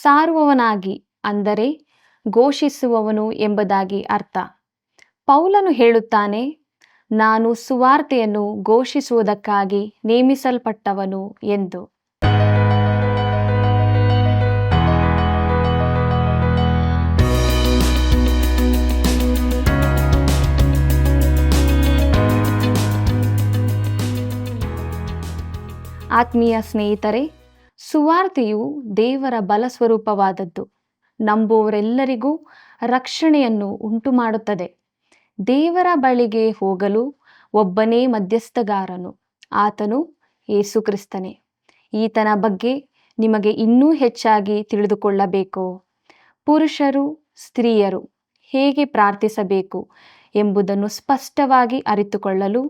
ಸಾರುವವನಾಗಿ ಅಂದರೆ ಘೋಷಿಸುವವನು ಎಂಬುದಾಗಿ ಅರ್ಥ. ಪೌಲನು ಹೇಳುತ್ತಾನೆ, ನಾನು ಸುವಾರ್ತೆಯನ್ನು ಘೋಷಿಸುವುದಕ್ಕಾಗಿ ನೇಮಿಸಲ್ಪಟ್ಟವನು ಎಂದು. ಆತ್ಮೀಯ ಸ್ನೇಹಿತರೆ, ಸುವಾರ್ತೆಯು ದೇವರ ಬಲಸ್ವರೂಪವಾದದ್ದು. ನಂಬುವವರೆಲ್ಲರಿಗೂ ರಕ್ಷಣೆಯನ್ನು ಉಂಟುಮಾಡುತ್ತದೆ. ದೇವರ ಬಳಿಗೆ ಹೋಗಲು ಒಬ್ಬನೇ ಮಧ್ಯಸ್ಥಗಾರನು, ಆತನು ಯೇಸುಕ್ರಿಸ್ತನೇ. ಈತನ ಬಗ್ಗೆ ನಿಮಗೆ ಇನ್ನೂ ಹೆಚ್ಚಾಗಿ ತಿಳಿದುಕೊಳ್ಳಬೇಕು. ಪುರುಷರು ಸ್ತ್ರೀಯರು ಹೇಗೆ ಪ್ರಾರ್ಥಿಸಬೇಕು ಎಂಬುದನ್ನು ಸ್ಪಷ್ಟವಾಗಿ ಅರಿತುಕೊಳ್ಳಲು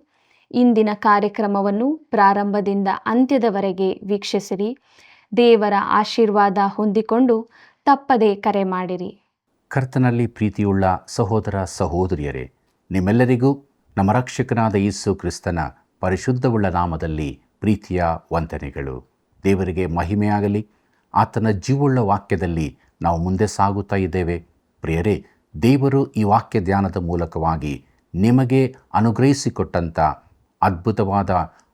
ಇಂದಿನ ಕಾರ್ಯಕ್ರಮವನ್ನು ಪ್ರಾರಂಭದಿಂದ ಅಂತ್ಯದವರೆಗೆ ವೀಕ್ಷಿಸಿರಿ. ದೇವರ ಆಶೀರ್ವಾದ ಹೊಂದಿಕೊಂಡು ತಪ್ಪದೆ ಕರೆ ಮಾಡಿರಿ. ಕರ್ತನಲ್ಲಿ ಪ್ರೀತಿಯುಳ್ಳ ಸಹೋದರ ಸಹೋದರಿಯರೇ, ನಿಮ್ಮೆಲ್ಲರಿಗೂ ನಮ್ಮ ರಕ್ಷಕನಾದ ಯೇಸು ಕ್ರಿಸ್ತನ ಪರಿಶುದ್ಧವುಳ್ಳ ನಾಮದಲ್ಲಿ ಪ್ರೀತಿಯ ವಂದನೆಗಳು. ದೇವರಿಗೆ ಮಹಿಮೆಯಾಗಲಿ. ಆತನ ಜೀವವುಳ್ಳ ವಾಕ್ಯದಲ್ಲಿ ನಾವು ಮುಂದೆ ಸಾಗುತ್ತಾ ಇದ್ದೇವೆ. ಪ್ರಿಯರೇ, ದೇವರು ಈ ವಾಕ್ಯ ಧ್ಯಾನದ ಮೂಲಕವಾಗಿ ನಿಮಗೆ ಅನುಗ್ರಹಿಸಿಕೊಟ್ಟಂಥ ಅದ್ಭುತವಾದ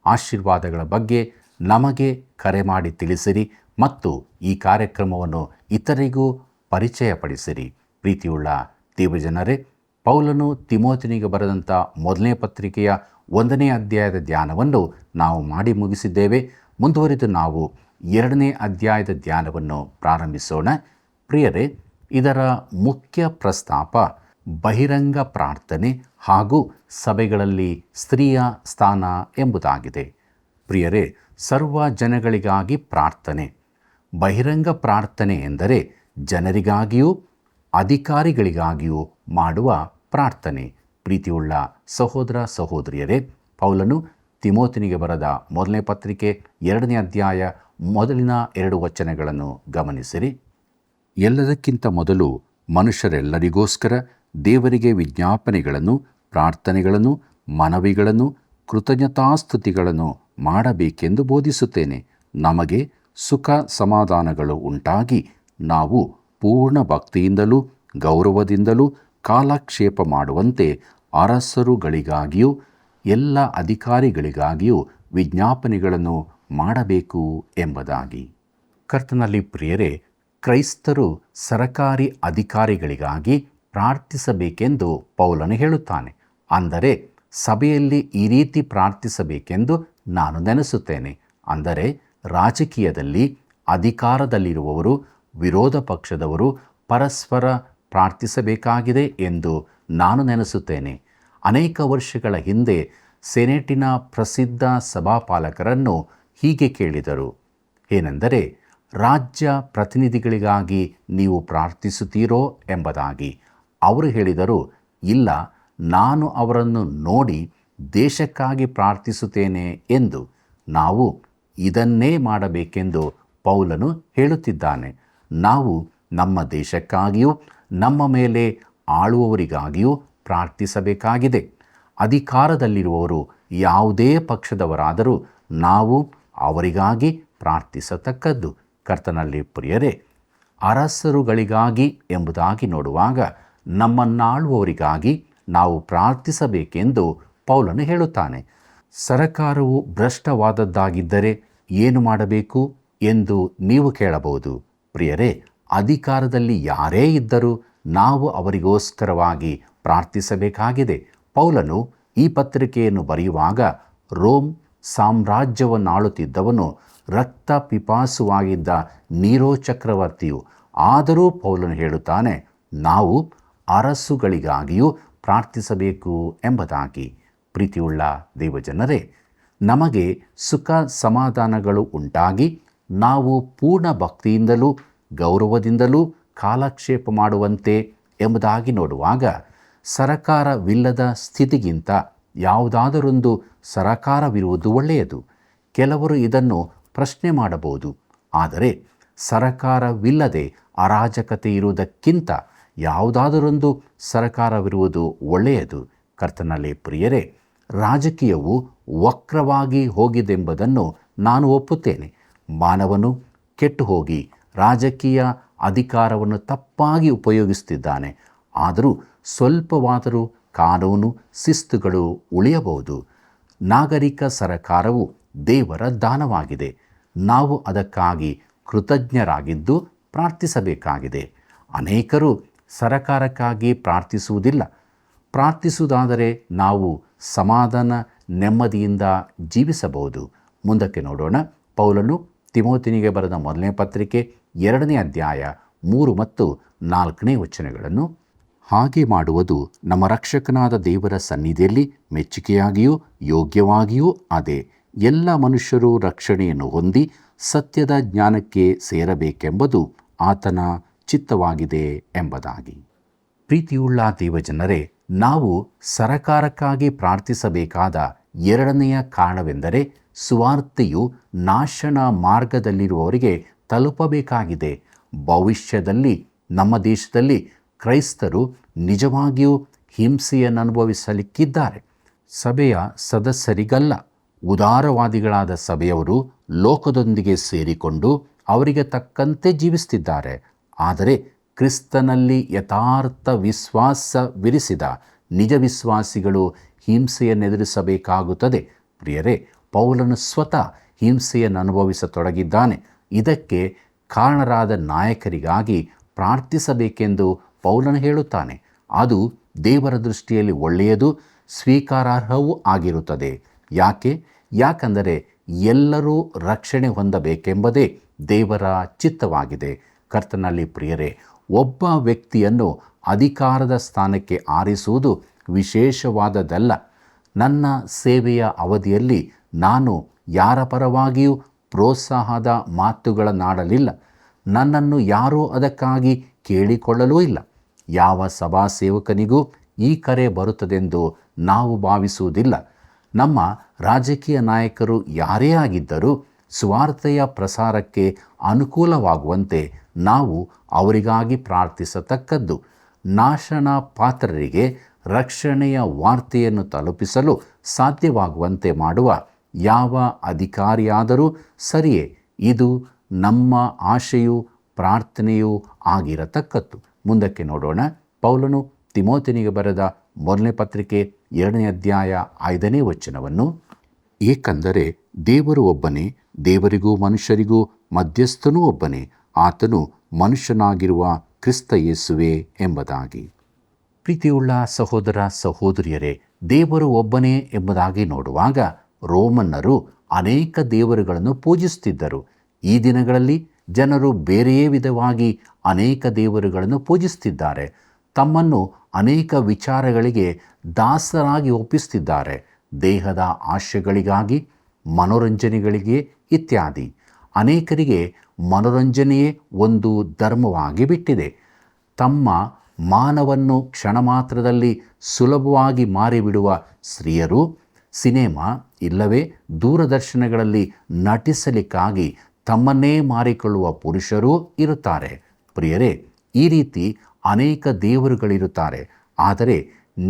ಆಶೀರ್ವಾದಗಳ ಬಗ್ಗೆ ನಮಗೆ ಕರೆ ಮಾಡಿ ತಿಳಿಸಿರಿ ಮತ್ತು ಈ ಕಾರ್ಯಕ್ರಮವನ್ನು ಇತರಿಗೂ ಪರಿಚಯಪಡಿಸಿರಿ. ಪ್ರೀತಿಯುಳ್ಳ ದೇವಜನರೇ, ಪೌಲನು ತಿಮೋಥನಿಗೆ ಬರೆದಂಥ ಮೊದಲನೇ ಪತ್ರಿಕೆಯ 1ನೇ ಅಧ್ಯಾಯದ ಧ್ಯಾನವನ್ನು ನಾವು ಮಾಡಿ ಮುಗಿಸಿದ್ದೇವೆ. ಮುಂದುವರಿದು ನಾವು 2ನೇ ಅಧ್ಯಾಯದ ಧ್ಯಾನವನ್ನು ಪ್ರಾರಂಭಿಸೋಣ. ಪ್ರಿಯರೇ, ಇದರ ಮುಖ್ಯ ಪ್ರಸ್ತಾಪ ಬಹಿರಂಗ ಪ್ರಾರ್ಥನೆ ಹಾಗೂ ಸಭೆಗಳಲ್ಲಿ ಸ್ತ್ರೀಯ ಸ್ಥಾನ ಎಂಬುದಾಗಿದೆ. ಪ್ರಿಯರೇ, ಸರ್ವ ಜನಗಳಿಗಾಗಿ ಪ್ರಾರ್ಥನೆ. ಬಹಿರಂಗ ಪ್ರಾರ್ಥನೆ ಎಂದರೆ ಜನರಿಗಾಗಿಯೂ ಅಧಿಕಾರಿಗಳಿಗಾಗಿಯೂ ಮಾಡುವ ಪ್ರಾರ್ಥನೆ. ಪ್ರೀತಿಯುಳ್ಳ ಸಹೋದರ ಸಹೋದರಿಯರೇ, ಪೌಲನು ತಿಮೋಥನಿಗೆ ಬರೆದ ಮೊದಲನೇ ಪತ್ರಿಕೆ 2ನೇ ಅಧ್ಯಾಯ ಮೊದಲಿನ 2 ವಚನಗಳನ್ನು ಗಮನಿಸಿರಿ. ಎಲ್ಲದಕ್ಕಿಂತ ಮೊದಲು ಮನುಷ್ಯರೆಲ್ಲರಿಗೋಸ್ಕರ ದೇವರಿಗೆ ವಿಜ್ಞಾಪನೆಗಳನ್ನು, ಪ್ರಾರ್ಥನೆಗಳನ್ನು, ಮನವಿಗಳನ್ನು, ಕೃತಜ್ಞತಾಸ್ತುತಿಗಳನ್ನು ಮಾಡಬೇಕೆಂದು ಬೋಧಿಸುತ್ತೇನೆ. ನಮಗೆ ಸುಖ ಸಮಾಧಾನಗಳು ಉಂಟಾಗಿ ನಾವು ಪೂರ್ಣ ಭಕ್ತಿಯಿಂದಲೂ ಗೌರವದಿಂದಲೂ ಕಾಲಕ್ಷೇಪ ಮಾಡುವಂತೆ ಅರಸರುಗಳಿಗಾಗಿಯೂ ಎಲ್ಲ ಅಧಿಕಾರಿಗಳಿಗಾಗಿಯೂ ವಿಜ್ಞಾಪನೆಗಳನ್ನು ಮಾಡಬೇಕು ಎಂಬುದಾಗಿ. ಕರ್ತನಲ್ಲಿ ಪ್ರಿಯರೇ, ಕ್ರೈಸ್ತರು ಸರಕಾರಿ ಅಧಿಕಾರಿಗಳಿಗಾಗಿ ಪ್ರಾರ್ಥಿಸಬೇಕೆಂದು ಪೌಲನು ಹೇಳುತ್ತಾನೆ. ಅಂದರೆ ಸಭೆಯಲ್ಲಿ ಈ ರೀತಿ ಪ್ರಾರ್ಥಿಸಬೇಕೆಂದು ನಾನು ನೆನೆಸುತ್ತೇನೆ. ಅಂದರೆ ರಾಜಕೀಯದಲ್ಲಿ ಅಧಿಕಾರದಲ್ಲಿರುವವರು, ವಿರೋಧ ಪಕ್ಷದವರು ಪರಸ್ಪರ ಪ್ರಾರ್ಥಿಸಬೇಕಾಗಿದೆ ಎಂದು ನಾನು ನೆನೆಸುತ್ತೇನೆ. ಅನೇಕ ವರ್ಷಗಳ ಹಿಂದೆ ಸೆನೆಟಿನ ಪ್ರಸಿದ್ಧ ಸಭಾಪಾಲಕರನ್ನು ಹೀಗೆ ಕೇಳಿದರು. ಏನೆಂದರೆ, ರಾಜ್ಯ ಪ್ರತಿನಿಧಿಗಳಿಗಾಗಿ ನೀವು ಪ್ರಾರ್ಥಿಸುತ್ತೀರೋ ಎಂಬುದಾಗಿ. ಅವರು ಹೇಳಿದರು, ಇಲ್ಲ, ನಾನು ಅವರನ್ನು ನೋಡಿ ದೇಶಕ್ಕಾಗಿ ಪ್ರಾರ್ಥಿಸುತ್ತೇನೆ ಎಂದು. ನಾವು ಇದನ್ನೇ ಮಾಡಬೇಕೆಂದು ಪೌಲನು ಹೇಳುತ್ತಿದ್ದಾನೆ. ನಾವು ನಮ್ಮ ದೇಶಕ್ಕಾಗಿಯೂ ನಮ್ಮ ಮೇಲೆ ಆಳುವವರಿಗಾಗಿಯೂ ಪ್ರಾರ್ಥಿಸಬೇಕಾಗಿದೆ. ಅಧಿಕಾರದಲ್ಲಿರುವವರು ಯಾವುದೇ ಪಕ್ಷದವರಾದರೂ ನಾವು ಅವರಿಗಾಗಿ ಪ್ರಾರ್ಥಿಸತಕ್ಕದ್ದು. ಕರ್ತನಲ್ಲಿ ಪ್ರಿಯರೇ, ಅರಸರುಗಳಿಗಾಗಿ ಎಂಬುದಾಗಿ ನೋಡುವಾಗ ನಮ್ಮನ್ನಾಳುವವರಿಗಾಗಿ ನಾವು ಪ್ರಾರ್ಥಿಸಬೇಕೆಂದು ಪೌಲನು ಹೇಳುತ್ತಾನೆ. ಸರಕಾರವು ಭ್ರಷ್ಟವಾದದ್ದಾಗಿದ್ದರೆ ಏನು ಮಾಡಬೇಕು ಎಂದು ನೀವು ಕೇಳಬಹುದು. ಪ್ರಿಯರೇ, ಅಧಿಕಾರದಲ್ಲಿ ಯಾರೇ ಇದ್ದರೂ ನಾವು ಅವರಿಗೋಸ್ಕರವಾಗಿ ಪ್ರಾರ್ಥಿಸಬೇಕಾಗಿದೆ. ಪೌಲನು ಈ ಪತ್ರಿಕೆಯನ್ನು ಬರೆಯುವಾಗ ರೋಮ್ ಸಾಮ್ರಾಜ್ಯವನ್ನಾಳುತ್ತಿದ್ದವನು, ರಕ್ತ ಪಿಪಾಸುವಾಗಿದ್ದ ನೀರೋ ಚಕ್ರವರ್ತಿಯು. ಆದರೂ ಪೌಲನು ಹೇಳುತ್ತಾನೆ, ನಾವು ಅರಸುಗಳಿಗಾಗಿಯೂ ಪ್ರಾರ್ಥಿಸಬೇಕು ಎಂಬುದಾಗಿ. ಪ್ರೀತಿಯುಳ್ಳ ದೇವಜನರೇ, ನಮಗೆ ಸುಖ ಸಮಾಧಾನಗಳು ಉಂಟಾಗಿ ನಾವು ಪೂರ್ಣ ಭಕ್ತಿಯಿಂದಲೂ ಗೌರವದಿಂದಲೂ ಕಾಲಕ್ಷೇಪ ಮಾಡುವಂತೆ ಎಂಬುದಾಗಿ ನೋಡುವಾಗ, ಸರಕಾರವಿಲ್ಲದ ಸ್ಥಿತಿಗಿಂತ ಯಾವುದಾದರೊಂದು ಸರಕಾರವಿರುವುದು ಒಳ್ಳೆಯದು. ಕೆಲವರು ಇದನ್ನು ಪ್ರಶ್ನೆ ಮಾಡಬಹುದು. ಆದರೆ ಸರಕಾರವಿಲ್ಲದೆ ಅರಾಜಕತೆ ಇರುವುದಕ್ಕಿಂತ ಯಾವುದಾದರೊಂದು ಸರಕಾರವಿರುವುದು ಒಳ್ಳೆಯದು. ಕರ್ತನಲ್ಲಿ ಪ್ರಿಯರೇ, ರಾಜಕೀಯವು ವಕ್ರವಾಗಿ ಹೋಗಿದೆಂಬುದನ್ನು ನಾನು ಒಪ್ಪುತ್ತೇನೆ. ಮಾನವನು ಕೆಟ್ಟು ಹೋಗಿ ರಾಜಕೀಯ ಅಧಿಕಾರವನ್ನು ತಪ್ಪಾಗಿ ಉಪಯೋಗಿಸುತ್ತಿದ್ದಾನೆ. ಆದರೂ ಸ್ವಲ್ಪವಾದರೂ ಕಾನೂನು ಶಿಸ್ತುಗಳು ಉಳಿಯಬಹುದು. ನಾಗರಿಕ ಸರಕಾರವು ದೇವರ ದಾನವಾಗಿದೆ. ನಾವು ಅದಕ್ಕಾಗಿ ಕೃತಜ್ಞರಾಗಿದ್ದು ಪ್ರಾರ್ಥಿಸಬೇಕಾಗಿದೆ. ಅನೇಕರು ಸರಕಾರಕ್ಕಾಗಿ ಪ್ರಾರ್ಥಿಸುವುದಿಲ್ಲ. ಪ್ರಾರ್ಥಿಸುವುದಾದರೆ ನಾವು ಸಮಾಧಾನ ನೆಮ್ಮದಿಯಿಂದ ಜೀವಿಸಬಹುದು. ಮುಂದಕ್ಕೆ ನೋಡೋಣ. ಪೌಲನು ತಿಮೋತಿನಿಗೆ ಬರೆದ ಮೊದಲನೇ ಪತ್ರಿಕೆ 2ನೇ ಅಧ್ಯಾಯ 3 ಮತ್ತು 4ನೇ ವಚನಗಳನ್ನು, ಹಾಗೆ ಮಾಡುವುದು ನಮ್ಮ ರಕ್ಷಕನಾದ ದೇವರ ಸನ್ನಿಧಿಯಲ್ಲಿ ಮೆಚ್ಚುಗೆಯಾಗಿಯೂ ಯೋಗ್ಯವಾಗಿಯೂ ಅದೇ. ಎಲ್ಲ ಮನುಷ್ಯರು ರಕ್ಷಣೆಯನ್ನು ಹೊಂದಿ ಸತ್ಯದ ಜ್ಞಾನಕ್ಕೆ ಸೇರಬೇಕೆಂಬುದು ಆತನ ಚಿತ್ತವಾಗಿದೆ ಎಂಬುದಾಗಿ. ಪ್ರೀತಿಯುಳ್ಳ ದೇವಜನರೇ, ನಾವು ಸರಕಾರಕ್ಕಾಗಿ ಪ್ರಾರ್ಥಿಸಬೇಕಾದ 2ನೆಯ ಕಾರಣವೆಂದರೆ ಸುವಾರ್ತೆಯು ನಾಶನ ಮಾರ್ಗದಲ್ಲಿರುವವರಿಗೆ ತಲುಪಬೇಕಾಗಿದೆ. ಭವಿಷ್ಯದಲ್ಲಿ ನಮ್ಮ ದೇಶದಲ್ಲಿ ಕ್ರೈಸ್ತರು ನಿಜವಾಗಿಯೂ ಹಿಂಸೆಯನ್ನು ಅನುಭವಿಸಲಿಕ್ಕಿದ್ದಾರೆ. ಸಭೆಯ ಸದಸ್ಯರಿಗಲ್ಲ, ಉದಾರವಾದಿಗಳಾದ ಸಭೆಯವರು ಲೋಕದೊಂದಿಗೆ ಸೇರಿಕೊಂಡು ಅವರಿಗೆ ತಕ್ಕಂತೆ ಜೀವಿಸುತ್ತಿದ್ದಾರೆ. ಆದರೆ ಕ್ರಿಸ್ತನಲ್ಲಿ ಯಥಾರ್ಥ ವಿಶ್ವಾಸವಿರಿಸಿದ ನಿಜ ವಿಶ್ವಾಸಿಗಳು ಹಿಂಸೆಯನ್ನೆದುರಿಸಬೇಕಾಗುತ್ತದೆ. ಪ್ರಿಯರೇ, ಪೌಲನು ಸ್ವತಃ ಹಿಂಸೆಯನ್ನು ಅನುಭವಿಸತೊಡಗಿದ್ದಾನೆ. ಇದಕ್ಕೆ ಕಾರಣರಾದ ನಾಯಕರಿಗಾಗಿ ಪ್ರಾರ್ಥಿಸಬೇಕೆಂದು ಪೌಲನು ಹೇಳುತ್ತಾನೆ. ಅದು ದೇವರ ದೃಷ್ಟಿಯಲ್ಲಿ ಒಳ್ಳೆಯದು, ಸ್ವೀಕಾರಾರ್ಹವೂ ಆಗಿರುತ್ತದೆ. ಯಾಕೆಂದರೆ ಎಲ್ಲರೂ ರಕ್ಷಣೆ ಹೊಂದಬೇಕೆಂಬುದೇ ದೇವರ ಚಿತ್ತವಾಗಿದೆ. ಕರ್ತನಲ್ಲಿ ಪ್ರಿಯರೇ, ಒಬ್ಬ ವ್ಯಕ್ತಿಯನ್ನು ಅಧಿಕಾರದ ಸ್ಥಾನಕ್ಕೆ ಆರಿಸುವುದು ವಿಶೇಷವಾದದ್ದಲ್ಲ. ನನ್ನ ಸೇವೆಯ ಅವಧಿಯಲ್ಲಿ ನಾನು ಯಾರ ಪರವಾಗಿಯೂ ಪ್ರೋತ್ಸಾಹದ ಮಾತುಗಳನ್ನಾಡಲಿಲ್ಲ. ನನ್ನನ್ನು ಯಾರೂ ಅದಕ್ಕಾಗಿ ಕೇಳಿಕೊಳ್ಳಲೂ ಇಲ್ಲ. ಯಾವ ಸಭಾ ಸೇವಕನಿಗೂ ಈ ಕರೆ ಬರುತ್ತದೆಂದು ನಾವು ಭಾವಿಸುವುದಿಲ್ಲ. ನಮ್ಮ ರಾಜಕೀಯ ನಾಯಕರು ಯಾರೇ ಆಗಿದ್ದರೂ ಸುವಾರ್ತೆಯ ಪ್ರಸಾರಕ್ಕೆ ಅನುಕೂಲವಾಗುವಂತೆ ನಾವು ಅವರಿಗಾಗಿ ಪ್ರಾರ್ಥಿಸತಕ್ಕದ್ದು. ನಾಶನ ಪಾತ್ರರಿಗೆ ರಕ್ಷಣೆಯ ವಾರ್ತೆಯನ್ನು ತಲುಪಿಸಲು ಸಾಧ್ಯವಾಗುವಂತೆ ಮಾಡುವ ಯಾವ ಅಧಿಕಾರಿಯಾದರೂ ಸರಿಯೇ, ಇದು ನಮ್ಮ ಆಶೆಯೂ ಪ್ರಾರ್ಥನೆಯೂ ಆಗಿರತಕ್ಕದ್ದು. ಮುಂದಕ್ಕೆ ನೋಡೋಣ. ಪೌಲನು ತಿಮೋತಿನಿಗೆ ಬರೆದ ಮೊದಲನೇ ಪತ್ರಿಕೆ 2ನೇ ಅಧ್ಯಾಯ 5ನೇ ವಚನವನ್ನು, ಏಕೆಂದರೆ ದೇವರು ಒಬ್ಬನೇ, ದೇವರಿಗೂ ಮನುಷ್ಯರಿಗೂ ಮಧ್ಯಸ್ಥನೂ ಒಬ್ಬನೇ, ಆತನು ಮನುಷ್ಯನಾಗಿರುವ ಕ್ರಿಸ್ತ ಯೇಸುವೆ ಎಂಬುದಾಗಿ. ಪ್ರೀತಿಯುಳ್ಳ ಸಹೋದರ ಸಹೋದರಿಯರೇ, ದೇವರು ಒಬ್ಬನೇ ಎಂಬುದಾಗಿ ನೋಡುವಾಗ ರೋಮನ್ನರು ಅನೇಕ ದೇವರುಗಳನ್ನು ಪೂಜಿಸುತ್ತಿದ್ದರು. ಈ ದಿನಗಳಲ್ಲಿ ಜನರು ಬೇರೆಯೇ ವಿಧವಾಗಿ ಅನೇಕ ದೇವರುಗಳನ್ನು ಪೂಜಿಸುತ್ತಿದ್ದಾರೆ. ತಮ್ಮನ್ನು ಅನೇಕ ವಿಚಾರಗಳಿಗೆ ದಾಸರಾಗಿ ಒಪ್ಪಿಸುತ್ತಿದ್ದಾರೆ. ದೇಹದ ಆಶೆಗಳಿಗಾಗಿ, ಮನೋರಂಜನೆಗಳಿಗೆ ಇತ್ಯಾದಿ. ಅನೇಕರಿಗೆ ಮನೋರಂಜನೆಯೇ ಒಂದು ಧರ್ಮವಾಗಿ ಬಿಟ್ಟಿದೆ. ತಮ್ಮ ಮಾನವನ್ನು ಕ್ಷಣ ಮಾತ್ರದಲ್ಲಿ ಸುಲಭವಾಗಿ ಮಾರಿಬಿಡುವ ಸ್ತ್ರೀಯರು, ಸಿನೆಮಾ ಇಲ್ಲವೇ ದೂರದರ್ಶನಗಳಲ್ಲಿ ನಟಿಸಲಿಕ್ಕಾಗಿ ತಮ್ಮನ್ನೇ ಮಾರಿಕೊಳ್ಳುವ ಪುರುಷರೂ ಇರುತ್ತಾರೆ. ಪ್ರಿಯರೇ, ಈ ರೀತಿ ಅನೇಕ ದೇವರುಗಳಿರುತ್ತಾರೆ. ಆದರೆ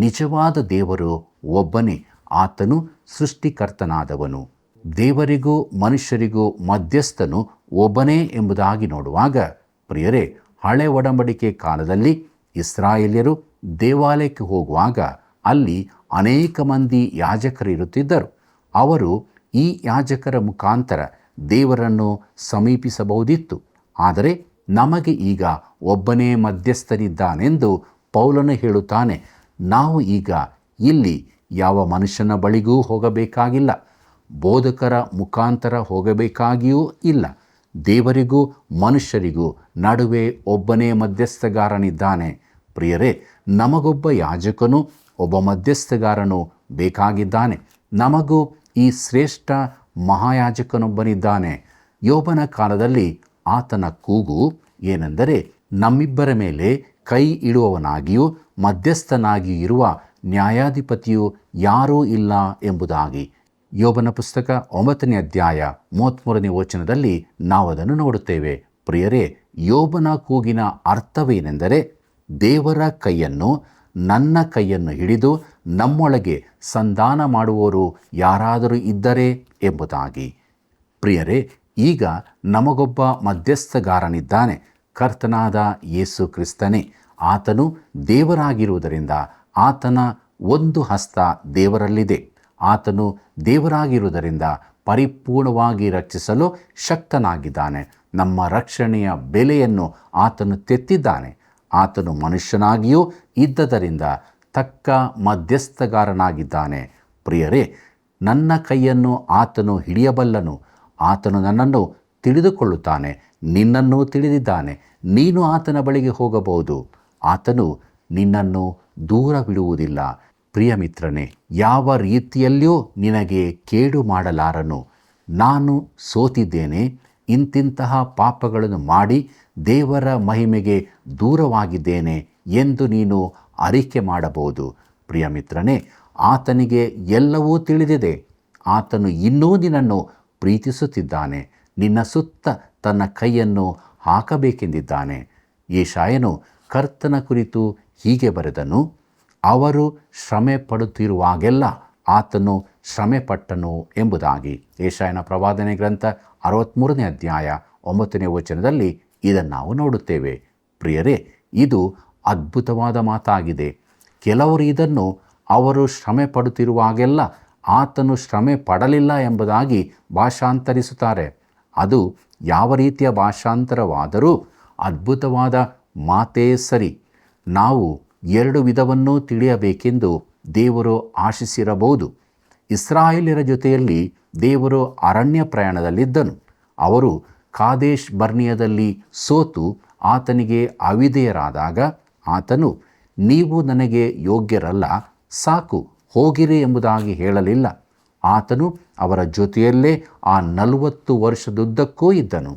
ನಿಜವಾದ ದೇವರು ಒಬ್ಬನೇ. ಆತನು ಸೃಷ್ಟಿಕರ್ತನಾದವನು. ದೇವರಿಗೂ ಮನುಷ್ಯರಿಗೂ ಮಧ್ಯಸ್ಥನು ಒಬ್ಬನೇ ಎಂಬುದಾಗಿ ನೋಡುವಾಗ, ಪ್ರಿಯರೇ, ಹಳೆ ಒಡಂಬಡಿಕೆ ಕಾಲದಲ್ಲಿ ಇಸ್ರಾಯೇಲ್ಯರು ದೇವಾಲಯಕ್ಕೆ ಹೋಗುವಾಗ ಅಲ್ಲಿ ಅನೇಕ ಮಂದಿ ಯಾಜಕರಿರುತ್ತಿದ್ದರು. ಅವರು ಈ ಯಾಜಕರ ಮುಖಾಂತರ ದೇವರನ್ನು ಸಮೀಪಿಸಬಹುದಿತ್ತು. ಆದರೆ ನಮಗೆ ಈಗ ಒಬ್ಬನೇ ಮಧ್ಯಸ್ಥನಿದ್ದಾನೆಂದು ಪೌಲನು ಹೇಳುತ್ತಾನೆ. ನಾವು ಈಗ ಇಲ್ಲಿ ಯಾವ ಮನುಷ್ಯನ ಬಳಿಗೂ ಹೋಗಬೇಕಾಗಿಲ್ಲ, ಬೋಧಕರ ಮುಖಾಂತರ ಹೋಗಬೇಕಾಗಿಯೂ ಇಲ್ಲ. ದೇವರಿಗೂ ಮನುಷ್ಯರಿಗೂ ನಡುವೆ ಒಬ್ಬನೇ ಮಧ್ಯಸ್ಥಗಾರನಿದ್ದಾನೆ. ಪ್ರಿಯರೇ, ನಮಗೊಬ್ಬ ಯಾಜಕನು, ಒಬ್ಬ ಮಧ್ಯಸ್ಥಗಾರನು ಬೇಕಾಗಿದ್ದಾನೆ. ನಮಗೂ ಈ ಶ್ರೇಷ್ಠ ಮಹಾಯಾಜಕನೊಬ್ಬನಿದ್ದಾನೆ. ಯೋಬನ ಕಾಲದಲ್ಲಿ ಆತನ ಕೂಗು ಏನೆಂದರೆ, ನಮ್ಮಿಬ್ಬರ ಮೇಲೆ ಕೈ ಇಡುವವನಾಗಿಯೂ ಮಧ್ಯಸ್ಥನಾಗಿಯೂ ಇರುವ ನ್ಯಾಯಾಧಿಪತಿಯು ಯಾರೂ ಇಲ್ಲ ಎಂಬುದಾಗಿ. ಯೋಬನ ಪುಸ್ತಕ 9ನೇ ಅಧ್ಯಾಯ 33ನೇ ವಚನದಲ್ಲಿ ನಾವು ಅದನ್ನು ನೋಡುತ್ತೇವೆ. ಪ್ರಿಯರೇ, ಯೋಬನ ಕೂಗಿನ ಅರ್ಥವೇನೆಂದರೆ, ದೇವರ ಕೈಯನ್ನು, ನನ್ನ ಕೈಯನ್ನು ಹಿಡಿದು ನಮ್ಮೊಳಗೆ ಸಂಧಾನ ಮಾಡುವವರು ಯಾರಾದರೂ ಇದ್ದರೆ ಎಂಬುದಾಗಿ. ಪ್ರಿಯರೇ, ಈಗ ನಮಗೊಬ್ಬ ಮಧ್ಯಸ್ಥಗಾರನಿದ್ದಾನೆ, ಕರ್ತನಾದ ಯೇಸು ಕ್ರಿಸ್ತನೇ. ಆತನು ದೇವರಾಗಿರುವುದರಿಂದ ಆತನ ಒಂದು ಹಸ್ತ ದೇವರಲ್ಲಿದೆ. ಆತನು ದೇವರಾಗಿರುವುದರಿಂದ ಪರಿಪೂರ್ಣವಾಗಿ ರಕ್ಷಿಸಲು ಶಕ್ತನಾಗಿದ್ದಾನೆ. ನಮ್ಮ ರಕ್ಷಣೆಯ ಬೆಲೆಯನ್ನು ಆತನು ತೆತ್ತಿದ್ದಾನೆ. ಆತನು ಮನುಷ್ಯನಾಗಿಯೂ ಇದ್ದದರಿಂದ ತಕ್ಕ ಮಧ್ಯಸ್ಥಗಾರನಾಗಿದ್ದಾನೆ. ಪ್ರಿಯರೇ, ನನ್ನ ಕೈಯನ್ನು ಆತನು ಹಿಡಿಯಬಲ್ಲನು. ಆತನು ನನ್ನನ್ನು ತಿಳಿದುಕೊಳ್ಳುತ್ತಾನೆ, ನಿನ್ನನ್ನು ತಿಳಿದಿದ್ದಾನೆ. ನೀನು ಆತನ ಬಳಿಗೆ ಹೋಗಬಹುದು, ಆತನು ನಿನ್ನನ್ನು ದೂರವಿಡುವುದಿಲ್ಲ. ಪ್ರಿಯ ಮಿತ್ರನೇ, ಯಾವ ರೀತಿಯಲ್ಲಿಯೂ ನಿನಗೆ ಕೇಡು ಮಾಡಲಾರನು. ನಾನು ಸೋತಿದ್ದೇನೆ, ಇಂತಿಂತಹ ಪಾಪಗಳನ್ನು ಮಾಡಿ ದೇವರ ಮಹಿಮೆಗೆ ದೂರವಾಗಿದ್ದೇನೆ ಎಂದು ನೀನು ಅರಿಕೆ ಮಾಡಬಹುದು. ಪ್ರಿಯ ಮಿತ್ರನೇ, ಆತನಿಗೆ ಎಲ್ಲವೂ ತಿಳಿದಿದೆ. ಆತನು ಇನ್ನೂ ನಿನ್ನನ್ನು ಪ್ರೀತಿಸುತ್ತಿದ್ದಾನೆ. ನಿನ್ನ ಸುತ್ತ ತನ್ನ ಕೈಯನ್ನು ಹಾಕಬೇಕೆಂದಿದ್ದಾನೆ. ಯೆಶಾಯನು ಕರ್ತನ ಕುರಿತು ಹೀಗೆ ಬರೆದನು, ಅವರು ಶ್ರಮೆ ಪಡುತ್ತಿರುವಾಗೆಲ್ಲ ಆತನು ಶ್ರಮೆ ಪಟ್ಟನು ಎಂಬುದಾಗಿ. ಯೆಶಾಯನ ಪ್ರವಾದನೆ ಗ್ರಂಥ 63ನೇ ಅಧ್ಯಾಯ 9ನೇ ವಚನದಲ್ಲಿ ಇದನ್ನು ನಾವು ನೋಡುತ್ತೇವೆ. ಪ್ರಿಯರೇ, ಇದು ಅದ್ಭುತವಾದ ಮಾತಾಗಿದೆ. ಕೆಲವರು ಇದನ್ನು ಅವರು ಶ್ರಮೆ ಪಡುತ್ತಿರುವಾಗೆಲ್ಲ ಆತನು ಶ್ರಮೆ ಪಡಲಿಲ್ಲ ಎಂಬುದಾಗಿ ಭಾಷಾಂತರಿಸುತ್ತಾರೆ. ಅದು ಯಾವ ರೀತಿಯ ಭಾಷಾಂತರವಾದರೂ ಅದ್ಭುತವಾದ ಮಾತೇ ಸರಿ. ನಾವು ಎರಡು ವಿಧವನ್ನೂ ತಿಳಿಯಬೇಕೆಂದು ದೇವರು ಆಶಿಸಿರಬಹುದು. ಇಸ್ರಾಯೇಲ್ಯರ ಜೊತೆಯಲ್ಲಿ ದೇವರು ಅರಣ್ಯ ಪ್ರಯಾಣದಲ್ಲಿದ್ದನು. ಅವರು ಕಾದೇಶ್ ಬರ್ನಿಯದಲ್ಲಿ ಸೋತು ಆತನಿಗೆ ಅವಿಧೇಯರಾದಾಗ ಆತನು, ನೀವು ನನಗೆ ಯೋಗ್ಯರಲ್ಲ, ಸಾಕು ಹೋಗಿರಿ ಎಂಬುದಾಗಿ ಹೇಳಲಿಲ್ಲ. ಆತನು ಅವರ ಜೊತೆಯಲ್ಲೇ ಆ 40 ವರ್ಷದುದ್ದಕ್ಕೂ ಇದ್ದನು.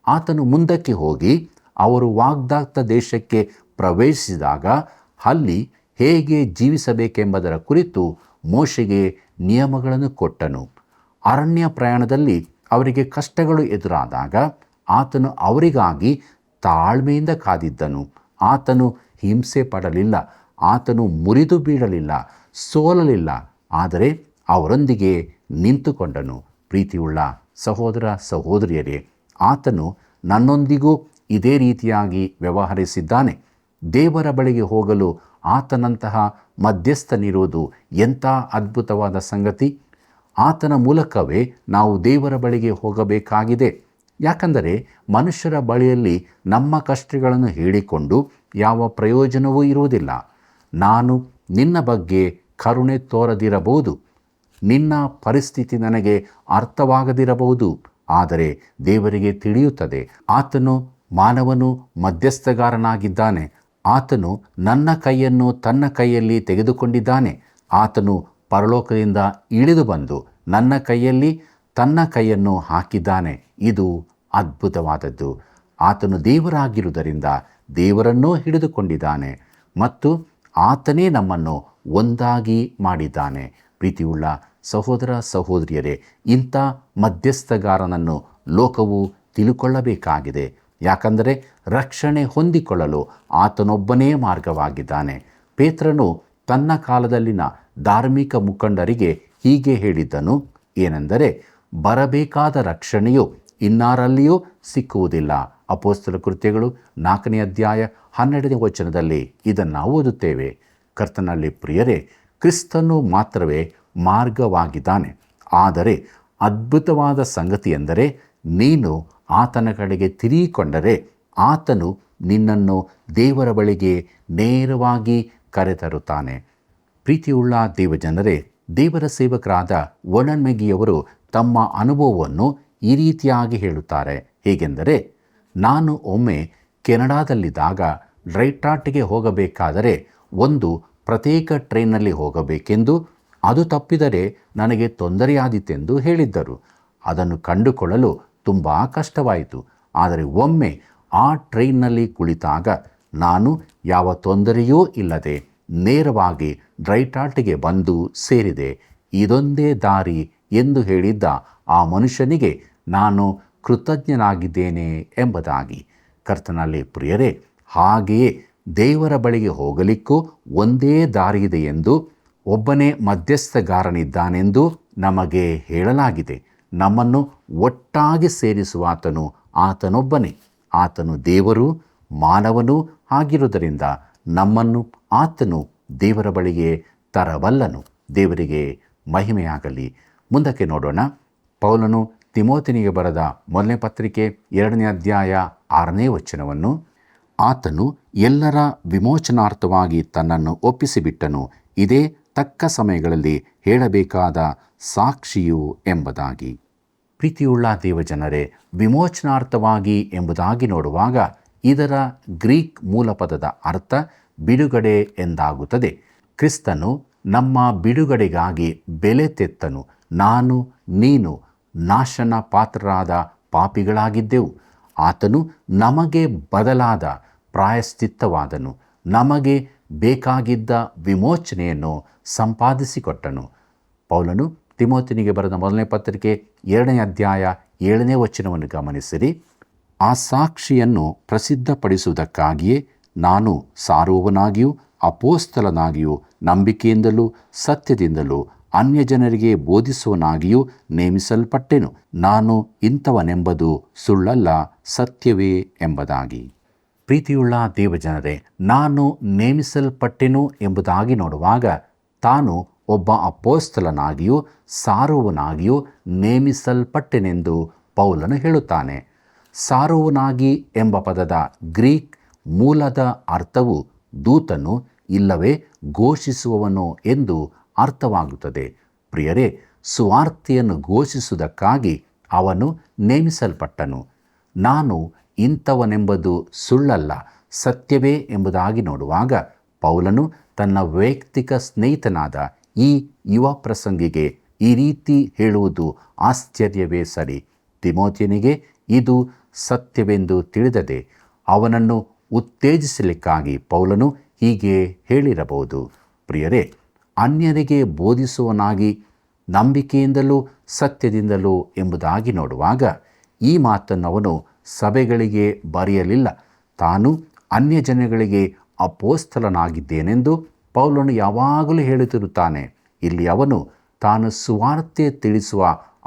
ಆತನು ಮುಂದಕ್ಕೆ ಹೋಗಿ ಅವರು ವಾಗ್ದಾತ್ತ ದೇಶಕ್ಕೆ ಪ್ರವೇಶಿಸಿದಾಗ ಅಲ್ಲಿ ಹೇಗೆ ಜೀವಿಸಬೇಕೆಂಬುದರ ಕುರಿತು ಮೋಶೆಗೆ ನಿಯಮಗಳನ್ನು ಕೊಟ್ಟನು. ಅರಣ್ಯ ಪ್ರಯಾಣದಲ್ಲಿ ಅವರಿಗೆ ಕಷ್ಟಗಳು ಎದುರಾದಾಗ ಆತನು ಅವರಿಗಾಗಿ ತಾಳ್ಮೆಯಿಂದ ಕಾದಿದ್ದನು. ಆತನು ಹಿಂಸೆ ಪಡಲಿಲ್ಲ, ಆತನು ಮುರಿದು ಬೀಳಲಿಲ್ಲ, ಸೋಲಲಿಲ್ಲ, ಆದರೆ ಅವರೊಂದಿಗೆ ನಿಂತುಕೊಂಡನು. ಪ್ರೀತಿಯುಳ್ಳ ಸಹೋದರ ಸಹೋದರಿಯರೇ, ಆತನು ನನ್ನೊಂದಿಗೂ ಇದೇ ರೀತಿಯಾಗಿ ವ್ಯವಹರಿಸಿದ್ದಾನೆ. ದೇವರ ಬಳಿಗೆ ಹೋಗಲು ಆತನಂತಹ ಮಧ್ಯಸ್ಥನಿರುವುದು ಎಂಥ ಅದ್ಭುತವಾದ ಸಂಗತಿ. ಆತನ ಮೂಲಕವೇ ನಾವು ದೇವರ ಬಳಿಗೆ ಹೋಗಬೇಕಾಗಿದೆ. ಯಾಕಂದರೆ ಮನುಷ್ಯರ ಬಳಿಯಲ್ಲಿ ನಮ್ಮ ಕಷ್ಟಗಳನ್ನು ಹೇಳಿಕೊಂಡು ಯಾವ ಪ್ರಯೋಜನವೂ ಇರುವುದಿಲ್ಲ. ನಾನು ನಿನ್ನ ಬಗ್ಗೆ ಕರುಣೆ ತೋರದಿರಬಹುದು, ನಿನ್ನ ಪರಿಸ್ಥಿತಿ ನನಗೆ ಅರ್ಥವಾಗದಿರಬಹುದು, ಆದರೆ ದೇವರಿಗೆ ತಿಳಿಯುತ್ತದೆ. ಆತನು ಮಾನವನು ಮಧ್ಯಸ್ಥಗಾರನಾಗಿದ್ದಾನೆ. ಆತನು ನನ್ನ ಕೈಯನ್ನು ತನ್ನ ಕೈಯಲ್ಲಿ ತೆಗೆದುಕೊಂಡಿದ್ದಾನೆ. ಆತನು ಪರಲೋಕದಿಂದ ಇಳಿದು ಬಂದು ನನ್ನ ಕೈಯಲ್ಲಿ ತನ್ನ ಕೈಯನ್ನು ಹಾಕಿದ್ದಾನೆ. ಇದು ಅದ್ಭುತವಾದದ್ದು. ಆತನು ದೇವರಾಗಿರುವುದರಿಂದ ದೇವರನ್ನೂ ಹಿಡಿದುಕೊಂಡಿದ್ದಾನೆ ಮತ್ತು ಆತನೇ ನಮ್ಮನ್ನು ಒಂದಾಗಿ ಮಾಡಿದ್ದಾನೆ. ಪ್ರೀತಿಯುಳ್ಳ ಸಹೋದರ ಸಹೋದರಿಯರೇ, ಇಂಥ ಮಧ್ಯಸ್ಥಗಾರನನ್ನು ಲೋಕವು ತಿಳುಕೊಳ್ಳಬೇಕಾಗಿದೆ. ಯಾಕಂದರೆ ರಕ್ಷಣೆ ಹೊಂದಿಕೊಳ್ಳಲು ಆತನೊಬ್ಬನೇ ಮಾರ್ಗವಾಗಿದ್ದಾನೆ. ಪೇತ್ರನು ತನ್ನ ಕಾಲದಲ್ಲಿನ ಧಾರ್ಮಿಕ ಮುಖಂಡರಿಗೆ ಹೀಗೆ ಹೇಳಿದ್ದನು, ಏನೆಂದರೆ, ಬರಬೇಕಾದ ರಕ್ಷಣೆಯು ಇನ್ನಾರಲ್ಲಿಯೂ ಸಿಕ್ಕುವುದಿಲ್ಲ. ಅಪೊಸ್ತಲ ಕೃತ್ಯಗಳು 4ನೇ ಅಧ್ಯಾಯ 12ನೇ ವಚನದಲ್ಲಿ ಇದನ್ನು ನಾವು ಓದುತ್ತೇವೆ. ಕರ್ತನಲ್ಲಿ ಪ್ರಿಯರೇ, ಕ್ರಿಸ್ತನು ಮಾತ್ರವೇ ಮಾರ್ಗವಾಗಿದ್ದಾನೆ. ಆದರೆ ಅದ್ಭುತವಾದ ಸಂಗತಿ ಎಂದರೆ, ನೀನು ಆತನ ಕಡೆಗೆ ತಿರುಗಿಕೊಂಡರೆ ಆತನು ನಿನ್ನನ್ನು ದೇವರ ಬಳಿಗೆ ನೇರವಾಗಿ ಕರೆತರುತ್ತಾನೆ. ಪ್ರೀತಿಯುಳ್ಳ ದೇವಜನರೇ, ದೇವರ ಸೇವಕರಾದ ಒಣನ್ಮೆಗಿಯವರು ತಮ್ಮ ಅನುಭವವನ್ನು ಈ ರೀತಿಯಾಗಿ ಹೇಳುತ್ತಾರೆ. ಹೇಗೆಂದರೆ, ನಾನು ಒಮ್ಮೆ ಕೆನಡಾದಲ್ಲಿದ್ದಾಗ ಡ್ರೈಟಾಟ್ಗೆ ಹೋಗಬೇಕಾದರೆ ಒಂದು ಪ್ರತ್ಯೇಕ ಟ್ರೈನ್ನಲ್ಲಿ ಹೋಗಬೇಕೆಂದು, ಅದು ತಪ್ಪಿದರೆ ನನಗೆ ತೊಂದರೆಯಾದೀತೆಂದು ಹೇಳಿದ್ದರು. ಅದನ್ನು ಕಂಡುಕೊಳ್ಳಲು ತುಂಬ ಕಷ್ಟವಾಯಿತು. ಆದರೆ ಒಮ್ಮೆ ಆ ಟ್ರೈನ್ನಲ್ಲಿ ಕುಳಿತಾಗ ನಾನು ಯಾವ ತೊಂದರೆಯೂ ಇಲ್ಲದೆ ನೇರವಾಗಿ ಡ್ರೈಟಾಟ್ಗೆ ಬಂದು ಸೇರಿದೆ. ಇದೊಂದೇ ದಾರಿ ಎಂದು ಹೇಳಿದ್ದ ಆ ಮನುಷ್ಯನಿಗೆ ನಾನು ಕೃತಜ್ಞನಾಗಿದ್ದೇನೆ ಎಂಬುದಾಗಿ. ಕರ್ತನಲ್ಲಿ ಪ್ರಿಯರೇ, ಹಾಗೆಯೇ ದೇವರ ಬಳಿಗೆ ಹೋಗಲಿಕ್ಕೂ ಒಂದೇ ದಾರಿಯಿದೆ ಎಂದು, ಒಬ್ಬನೇ ಮಧ್ಯಸ್ಥಗಾರನಿದ್ದಾನೆಂದು ನಮಗೆ ಹೇಳಲಾಗಿದೆ. ನಮ್ಮನ್ನು ಒಟ್ಟಾಗಿ ಸೇರಿಸುವಾತನು ಆತನೊಬ್ಬನೇ. ಆತನು ದೇವರು ಮಾನವನೂ ಆಗಿರುವುದರಿಂದ ನಮ್ಮನ್ನು ಆತನು ದೇವರ ಬಳಿಗೆ ತರಬಲ್ಲನು. ದೇವರಿಗೆ ಮಹಿಮೆಯಾಗಲಿ. ಮುಂದಕ್ಕೆ ನೋಡೋಣ. ಪೌಲನು ತಿಮೋಥನಿಗೆ ಬರೆದ ಮೊದಲನೇ ಪತ್ರಿಕೆ 2ನೇ ಅಧ್ಯಾಯ 6ನೇ ವಚನವನ್ನು, ಆತನು ಎಲ್ಲರ ವಿಮೋಚನಾರ್ಥವಾಗಿ ತನ್ನನ್ನು ಒಪ್ಪಿಸಿಬಿಟ್ಟನು, ಇದೇ ತಕ್ಕ ಸಮಯಗಳಲ್ಲಿ ಹೇಳಬೇಕಾದ ಸಾಕ್ಷಿಯು ಎಂಬುದಾಗಿ. ಪ್ರೀತಿಯುಳ್ಳ ದೇವಜನರೇ, ವಿಮೋಚನಾರ್ಥವಾಗಿ ಎಂಬುದಾಗಿ ನೋಡುವಾಗ ಇದರ ಗ್ರೀಕ್ ಮೂಲಪದದ ಅರ್ಥ ಬಿಡುಗಡೆ ಎಂದಾಗುತ್ತದೆ. ಕ್ರಿಸ್ತನು ನಮ್ಮ ಬಿಡುಗಡೆಗಾಗಿ ಬೆಲೆ ತೆತ್ತನು. ನಾನು ನೀನು ನಾಶನ ಪಾತ್ರರಾದ ಪಾಪಿಗಳಾಗಿದ್ದೆವು. ಆತನು ನಮಗೆ ಬದಲಾದ ಪ್ರಾಯಶ್ಚಿತ್ತವಾದನು. ನಮಗೆ ಬೇಕಾಗಿದ್ದ ವಿಮೋಚನೆಯನ್ನು ಸಂಪಾದಿಸಿಕೊಟ್ಟನು. ಪೌಲನು ತಿಮೋಥನಿಗೆ ಬರೆದ ಮೊದಲನೇ ಪತ್ರಿಕೆ 2ನೇ ಅಧ್ಯಾಯ 7ನೇ ವಚನವನ್ನು ಗಮನಿಸಿರಿ. ಆ ಸಾಕ್ಷಿಯನ್ನು ಪ್ರಸಿದ್ಧಪಡಿಸುವುದಕ್ಕಾಗಿಯೇ ನಾನು ಸಾರುವವನಾಗಿಯೂ ಅಪೋಸ್ತಲನಾಗಿಯೂ ನಂಬಿಕೆಯಿಂದಲೂ ಸತ್ಯದಿಂದಲೂ ಅನ್ಯಜನರಿಗೆ ಬೋಧಿಸುವನಾಗಿಯೂ ನೇಮಿಸಲ್ಪಟ್ಟೆನು. ನಾನು ಇಂಥವನೆಂಬುದು ಸುಳ್ಳಲ್ಲ, ಸತ್ಯವೇ ಎಂಬುದಾಗಿ. ಪ್ರೀತಿಯುಳ್ಳ ದೇವಜನರೇ, ನಾನು ನೇಮಿಸಲ್ಪಟ್ಟೆನು ಎಂಬುದಾಗಿ ನೋಡುವಾಗ ತಾನು ಒಬ್ಬ ಅಪೋಸ್ತಲನಾಗಿಯೂ ಸಾರುವನಾಗಿಯೂ ನೇಮಿಸಲ್ಪಟ್ಟೆನೆಂದು ಪೌಲನು ಹೇಳುತ್ತಾನೆ. ಸಾರುವನಾಗಿ ಎಂಬ ಪದದ ಗ್ರೀಕ್ ಮೂಲದ ಅರ್ಥವು ದೂತನು ಇಲ್ಲವೇ ಘೋಷಿಸುವವನು ಎಂದು ಅರ್ಥವಾಗುತ್ತದೆ. ಪ್ರಿಯರೇ, ಸುವಾರ್ತೆಯನ್ನು ಘೋಷಿಸುವುದಕ್ಕಾಗಿ ಅವನು ನೇಮಿಸಲ್ಪಟ್ಟನು. ನಾನು ಇಂಥವನೆಂಬುದು ಸುಳ್ಳಲ್ಲ, ಸತ್ಯವೇ ಎಂಬುದಾಗಿ ನೋಡುವಾಗ ಪೌಲನು ತನ್ನ ವೈಯಕ್ತಿಕ ಸ್ನೇಹಿತನಾದ ಈ ಯುವ ಪ್ರಸಂಗಿಗೆ ಈ ರೀತಿ ಹೇಳುವುದು ಆಶ್ಚರ್ಯವೇ ಸರಿ. ತಿಮೋಥನಿಗೆ ಇದು ಸತ್ಯವೆಂದು ತಿಳಿದದೆ ಅವನನ್ನು ಉತ್ತೇಜಿಸಲಿಕ್ಕಾಗಿ ಪೌಲನು ಹೀಗೆ ಹೇಳಿರಬಹುದು. ಪ್ರಿಯರೇ, ಅನ್ಯರಿಗೆ ಬೋಧಿಸುವನಾಗಿ ನಂಬಿಕೆಯಿಂದಲೂ ಸತ್ಯದಿಂದಲೂ ಎಂಬುದಾಗಿ ನೋಡುವಾಗ ಈ ಮಾತನ್ನು ಅವನು ಸಭೆಗಳಿಗೆ ಬರೆಯಲಿಲ್ಲ. ತಾನು ಅನ್ಯ ಜನಗಳಿಗೆ ಅಪೋಸ್ತಲನಾಗಿದ್ದೇನೆಂದು ಪೌಲನು ಯಾವಾಗಲೂ ಹೇಳುತ್ತಿರುತ್ತಾನೆ. ಇಲ್ಲಿ ಅವನು ತಾನು ಸುವಾರ್ತೆ ತಿಳಿಸುವ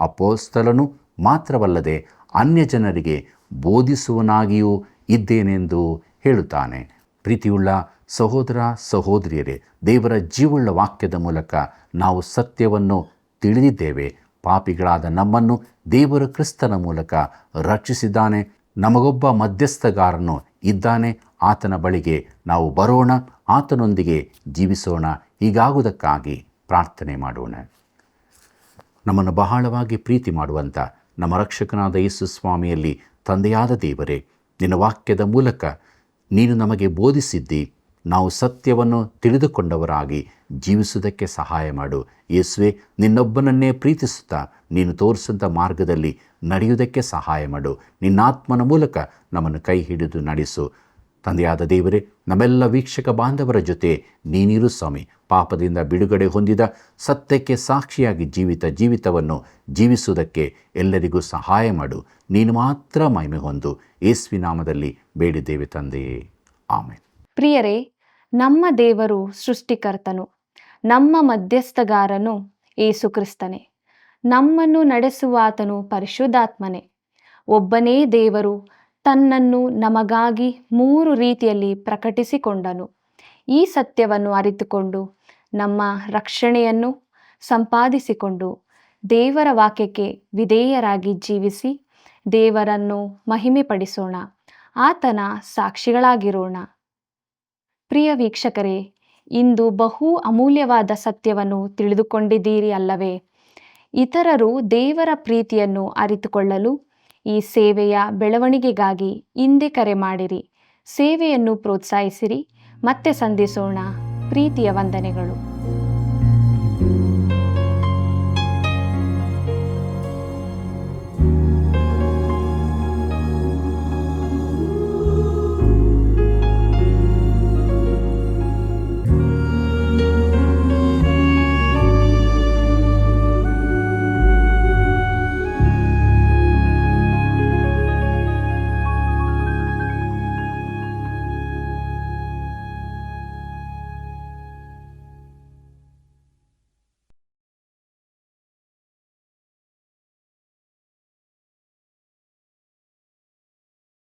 ಅಪೋಸ್ತಲನು ಮಾತ್ರವಲ್ಲದೆ ಅನ್ಯ ಜನರಿಗೆ ಬೋಧಿಸುವನಾಗಿಯೂ ಇದ್ದೇನೆಂದು ಹೇಳುತ್ತಾನೆ. ಪ್ರೀತಿಯುಳ್ಳ ಸಹೋದರ ಸಹೋದರಿಯರೇ, ದೇವರ ಜೀವವುಳ್ಳ ವಾಕ್ಯದ ಮೂಲಕ ನಾವು ಸತ್ಯವನ್ನು ತಿಳಿದಿದ್ದೇವೆ. ಪಾಪಿಗಳಾದ ನಮ್ಮನ್ನು ದೇವರು ಕ್ರಿಸ್ತನ ಮೂಲಕ ರಕ್ಷಿಸಿದ್ದಾನೆ. ನಮಗೊಬ್ಬ ಮಧ್ಯಸ್ಥಗಾರನು ಇದ್ದಾನೆ. ಆತನ ಬಳಿಗೆ ನಾವು ಬರೋಣ, ಆತನೊಂದಿಗೆ ಜೀವಿಸೋಣ. ಹೀಗಾಗುವುದಕ್ಕಾಗಿ ಪ್ರಾರ್ಥನೆ ಮಾಡೋಣ. ನಮ್ಮನ್ನು ಬಹಳವಾಗಿ ಪ್ರೀತಿ ಮಾಡುವಂಥ ನಮ್ಮ ರಕ್ಷಕನಾದ ಯೇಸು ಸ್ವಾಮಿಯಲ್ಲಿ ತಂದೆಯಾದ ದೇವರೇ, ನಿನ್ನ ವಾಕ್ಯದ ಮೂಲಕ ನೀನು ನಮಗೆ ಬೋಧಿಸಿದ್ದಿ. ನಾವು ಸತ್ಯವನ್ನು ತಿಳಿದುಕೊಂಡವರಾಗಿ ಜೀವಿಸುವುದಕ್ಕೆ ಸಹಾಯ ಮಾಡು. ಯೇಸುವೆ, ನಿನ್ನೊಬ್ಬನನ್ನೇ ಪ್ರೀತಿಸುತ್ತಾ ನೀನು ತೋರಿಸಿದಂಥ ಮಾರ್ಗದಲ್ಲಿ ನಡೆಯುವುದಕ್ಕೆ ಸಹಾಯ ಮಾಡು. ನಿನ್ನಾತ್ಮನ ಮೂಲಕ ನಮ್ಮನ್ನು ಕೈ ಹಿಡಿದು ನಡೆಸು. ತಂದೆಯಾದ ದೇವರೇ, ನಮ್ಮೆಲ್ಲ ವೀಕ್ಷಕ ಬಾಂಧವರ ಜೊತೆ ನೀನಿರು ಸ್ವಾಮಿ. ಪಾಪದಿಂದ ಬಿಡುಗಡೆ ಹೊಂದಿದ ಸತ್ಯಕ್ಕೆ ಸಾಕ್ಷಿಯಾಗಿ ಜೀವಿತವನ್ನು ಜೀವಿಸುವುದಕ್ಕೆ ಎಲ್ಲರಿಗೂ ಸಹಾಯ ಮಾಡು. ನೀನು ಮಾತ್ರ ಮಹಿಮೆ ಹೊಂದು. ಯೇಸುವಿನ ನಾಮದಲ್ಲಿ ಬೇಡಿದ್ದೇವೆ ತಂದೆಯೇ, ಆಮೆನ್. ಪ್ರಿಯರೇ, ನಮ್ಮ ದೇವರು ಸೃಷ್ಟಿಕರ್ತನು, ನಮ್ಮ ಮಧ್ಯಸ್ಥಗಾರನು ಯೇಸು ಕ್ರಿಸ್ತನೇ. ನಮ್ಮನ್ನು ನಡೆಸುವಾತನು ಪರಿಶುದ್ಧಾತ್ಮನೇ. ಒಬ್ಬನೇ ದೇವರು ತನ್ನನ್ನು ನಮಗಾಗಿ 3 ರೀತಿಯಲ್ಲಿ ಪ್ರಕಟಿಸಿಕೊಂಡನು. ಈ ಸತ್ಯವನ್ನು ಅರಿತುಕೊಂಡು ನಮ್ಮ ರಕ್ಷಣೆಯನ್ನು ಸಂಪಾದಿಸಿಕೊಂಡು ದೇವರ ವಾಕ್ಯಕ್ಕೆ ವಿಧೇಯರಾಗಿ ಜೀವಿಸಿ ದೇವರನ್ನು ಮಹಿಮೆಪಡಿಸೋಣ. ಆತನ ಸಾಕ್ಷಿಗಳಾಗಿರೋಣ. ಪ್ರಿಯ ವೀಕ್ಷಕರೇ, ಇಂದು ಬಹು ಅಮೂಲ್ಯವಾದ ಸತ್ಯವನ್ನು ತಿಳಿದುಕೊಂಡಿದ್ದೀರಿ ಅಲ್ಲವೇ? ಇತರರು ದೇವರ ಪ್ರೀತಿಯನ್ನು ಅರಿತುಕೊಳ್ಳಲು ಈ ಸೇವೆಯ ಬೆಳವಣಿಗೆಗಾಗಿ ಹಿಂದೆ ಕರೆ ಮಾಡಿರಿ. ಸೇವೆಯನ್ನು ಪ್ರೋತ್ಸಾಹಿಸಿರಿ. ಮತ್ತೆ ಸಂಧಿಸೋಣ. ಪ್ರೀತಿಯ ವಂದನೆಗಳು.